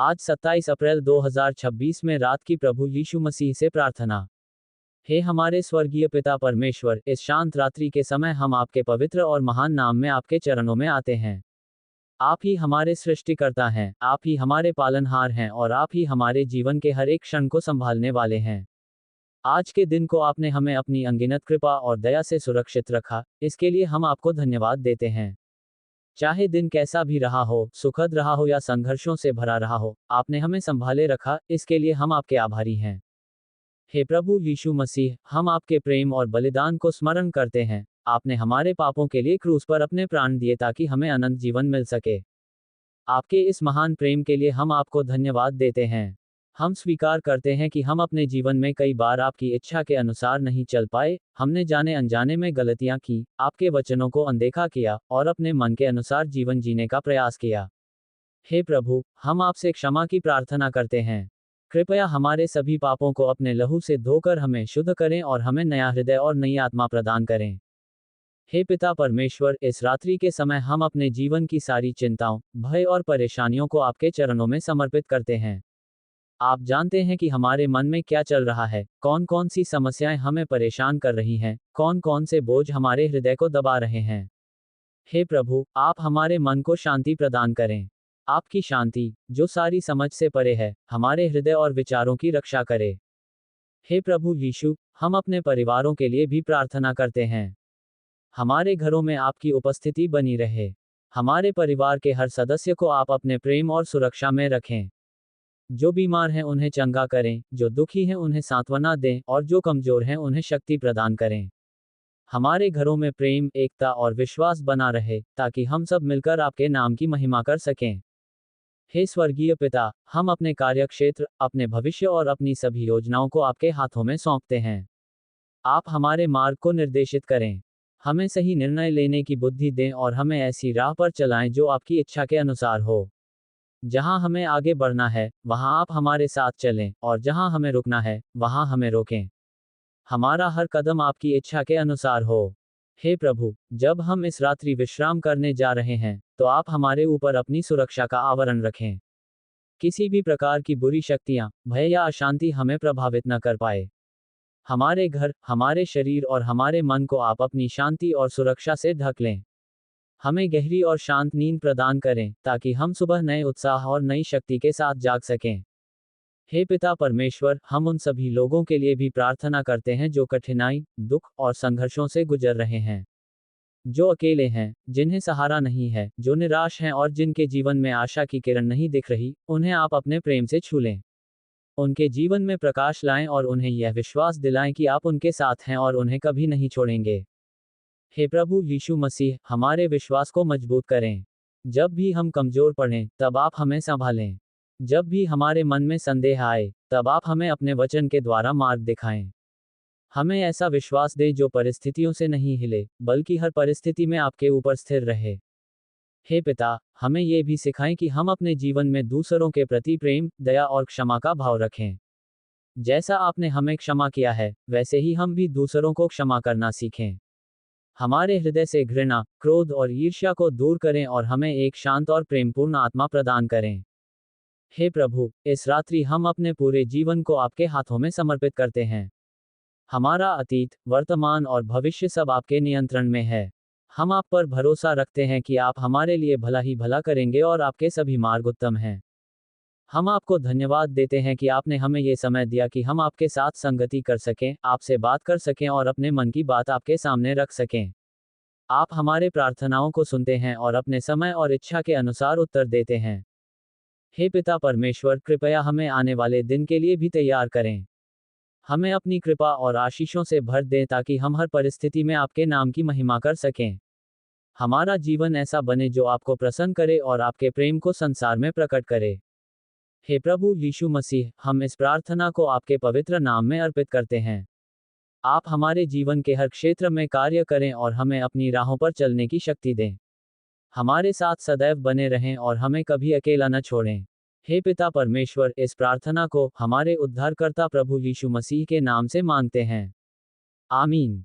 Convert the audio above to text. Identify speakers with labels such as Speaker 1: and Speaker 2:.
Speaker 1: आज 27 अप्रैल 2026 में रात की प्रभु यीशु मसीह से प्रार्थना। हे हमारे स्वर्गीय पिता परमेश्वर, इस शांत रात्रि के समय हम आपके पवित्र और महान नाम में आपके चरणों में आते हैं। आप ही हमारे सृष्टिकर्ता हैं, आप ही हमारे पालनहार हैं और आप ही हमारे जीवन के हर एक क्षण को संभालने वाले हैं। आज के दिन को आपने हमें अपनी अनगिनत कृपा और दया से सुरक्षित रखा, इसके लिए हम आपको धन्यवाद देते हैं। चाहे दिन कैसा भी रहा हो, सुखद रहा हो या संघर्षों से भरा रहा हो, आपने हमें संभाले रखा, इसके लिए हम आपके आभारी हैं। हे प्रभु यीशु मसीह, हम आपके प्रेम और बलिदान को स्मरण करते हैं। आपने हमारे पापों के लिए क्रूस पर अपने प्राण दिए ताकि हमें अनंत जीवन मिल सके। आपके इस महान प्रेम के लिए हम आपको धन्यवाद देते हैं। हम स्वीकार करते हैं कि हम अपने जीवन में कई बार आपकी इच्छा के अनुसार नहीं चल पाए, हमने जाने अनजाने में गलतियां की, आपके वचनों को अनदेखा किया और अपने मन के अनुसार जीवन जीने का प्रयास किया। हे प्रभु, हम आपसे क्षमा की प्रार्थना करते हैं। कृपया हमारे सभी पापों को अपने लहू से धोकर हमें शुद्ध करें और हमें नया हृदय और नई आत्मा प्रदान करें। हे पिता परमेश्वर, इस रात्रि के समय हम अपने जीवन की सारी चिंताओं, भय और परेशानियों को आपके चरणों में समर्पित करते हैं। आप जानते हैं कि हमारे मन में क्या चल रहा है, कौन कौन सी समस्याएं हमें परेशान कर रही हैं, कौन कौन से बोझ हमारे हृदय को दबा रहे हैं। हे प्रभु, आप हमारे मन को शांति प्रदान करें। आपकी शांति, जो सारी समझ से परे है, हमारे हृदय और विचारों की रक्षा करे। हे प्रभु यीशु, हम अपने परिवारों के लिए भी प्रार्थना करते हैं। हमारे घरों में आपकी उपस्थिति बनी रहे। हमारे परिवार के हर सदस्य को आप अपने प्रेम और सुरक्षा में रखें। जो बीमार हैं उन्हें चंगा करें, जो दुखी हैं उन्हें सांत्वना दें और जो कमजोर हैं उन्हें शक्ति प्रदान करें। हमारे घरों में प्रेम, एकता और विश्वास बना रहे, ताकि हम सब मिलकर आपके नाम की महिमा कर सकें। हे स्वर्गीय पिता, हम अपने कार्यक्षेत्र, अपने भविष्य और अपनी सभी योजनाओं को आपके हाथों में सौंपते हैं। आप हमारे मार्ग को निर्देशित करें, हमें सही निर्णय लेने की बुद्धि दें और हमें ऐसी राह पर चलाएं जो आपकी इच्छा के अनुसार हो। जहां हमें आगे बढ़ना है, वहां आप हमारे साथ चलें, और जहां हमें रुकना है, वहां हमें रोकें। हमारा हर कदम आपकी इच्छा के अनुसार हो। हे प्रभु, जब हम इस रात्रि विश्राम करने जा रहे हैं, तो आप हमारे ऊपर अपनी सुरक्षा का आवरण रखें। किसी भी प्रकार की बुरी शक्तियां, भय या अशांति हमें प्रभावित न कर पाए। हमारे घर, हमारे शरीर और हमारे मन को आप अपनी शांति और सुरक्षा से ढक लें। हमें गहरी और शांत नींद प्रदान करें, ताकि हम सुबह नए उत्साह और नई शक्ति के साथ जाग सकें। हे पिता परमेश्वर, हम उन सभी लोगों के लिए भी प्रार्थना करते हैं जो कठिनाई, दुख और संघर्षों से गुजर रहे हैं। जो अकेले हैं, जिन्हें सहारा नहीं है, जो निराश हैं और जिनके जीवन में आशा की किरण नहीं दिख रही, उन्हें आप अपने प्रेम से छू लें। उनके जीवन में प्रकाश लाएं और उन्हें यह विश्वास दिलाएं कि आप उनके साथ हैं और उन्हें कभी नहीं छोड़ेंगे। हे प्रभु यीशु मसीह, हमारे विश्वास को मजबूत करें। जब भी हम कमजोर पड़ें, तब आप हमें संभालें। जब भी हमारे मन में संदेह आए, तब आप हमें अपने वचन के द्वारा मार्ग दिखाएं। हमें ऐसा विश्वास दें जो परिस्थितियों से नहीं हिले, बल्कि हर परिस्थिति में आपके ऊपर स्थिर रहे। हे पिता, हमें ये भी सिखाएं कि हम अपने जीवन में दूसरों के प्रति प्रेम, दया और क्षमा का भाव रखें। जैसा आपने हमें क्षमा किया है, वैसे ही हम भी दूसरों को क्षमा करना सीखें। हमारे हृदय से घृणा, क्रोध और ईर्ष्या को दूर करें और हमें एक शांत और प्रेमपूर्ण आत्मा प्रदान करें। हे प्रभु, इस रात्रि हम अपने पूरे जीवन को आपके हाथों में समर्पित करते हैं। हमारा अतीत, वर्तमान और भविष्य सब आपके नियंत्रण में है। हम आप पर भरोसा रखते हैं कि आप हमारे लिए भला ही भला करेंगे और आपके सभी मार्ग उत्तम हैं। हम आपको धन्यवाद देते हैं कि आपने हमें ये समय दिया कि हम आपके साथ संगति कर सकें, आपसे बात कर सकें और अपने मन की बात आपके सामने रख सकें। आप हमारे प्रार्थनाओं को सुनते हैं और अपने समय और इच्छा के अनुसार उत्तर देते हैं। हे पिता परमेश्वर, कृपया हमें आने वाले दिन के लिए भी तैयार करें। हमें अपनी कृपा और आशीषों से भर दें ताकि हम हर परिस्थिति में आपके नाम की महिमा कर सकें। हमारा जीवन ऐसा बने जो आपको प्रसन्न करे और आपके प्रेम को संसार में प्रकट करे। हे प्रभु यीशु मसीह, हम इस प्रार्थना को आपके पवित्र नाम में अर्पित करते हैं। आप हमारे जीवन के हर क्षेत्र में कार्य करें और हमें अपनी राहों पर चलने की शक्ति दें। हमारे साथ सदैव बने रहें और हमें कभी अकेला न छोड़ें। हे पिता परमेश्वर, इस प्रार्थना को हमारे उद्धारकर्ता प्रभु यीशु मसीह के नाम से मांगते हैं। आमीन।